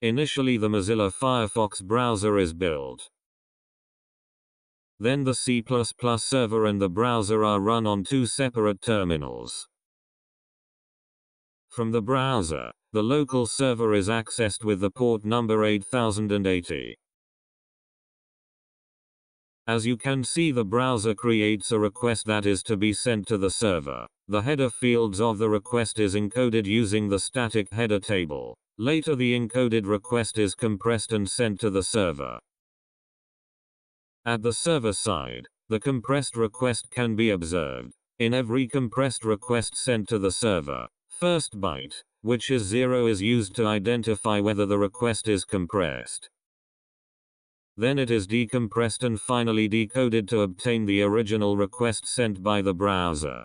Initially the Mozilla Firefox browser is built. Then the C++ server and the browser are run on two separate terminals. From the browser, the local server is accessed with the port number 8080. As you can see, the browser creates a request that is to be sent to the server. The header fields of the request is encoded using the static header table. Later the encoded request is compressed and sent to the server. At the server side, the compressed request can be observed. In every compressed request sent to the server, first byte, which is 0, is used to identify whether the request is compressed. Then it is decompressed and finally decoded to obtain the original request sent by the browser.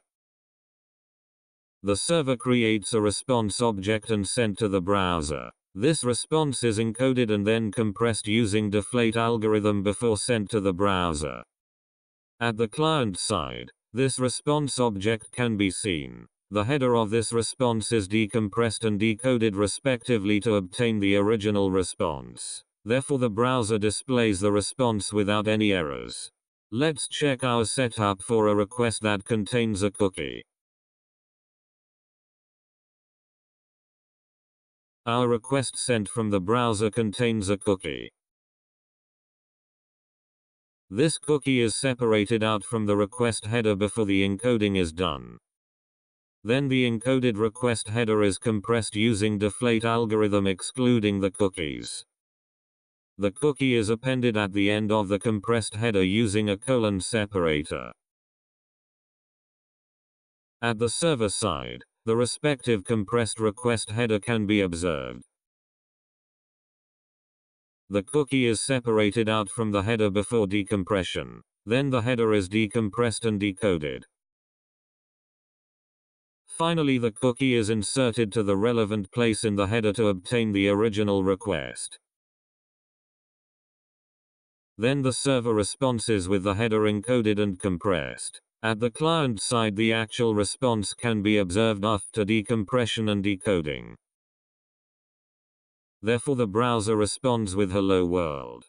The server creates a response object and sent to the browser. This response is encoded and then compressed using deflate algorithm before sent to the browser. At the client side, this response object can be seen. The header of this response is decompressed and decoded respectively to obtain the original response. Therefore the browser displays the response without any errors. Let's check our setup for a request that contains a cookie. Our request sent from the browser contains a cookie. This cookie is separated out from the request header before the encoding is done. Then the encoded request header is compressed using deflate algorithm excluding the cookies. The cookie is appended at the end of the compressed header using a colon separator. At the server side, the respective compressed request header can be observed. The cookie is separated out from the header before decompression. Then the header is decompressed and decoded. Finally, the cookie is inserted to the relevant place in the header to obtain the original request. Then the server responses with the header encoded and compressed. At the client side, the actual response can be observed after decompression and decoding. Therefore the browser responds with "Hello World."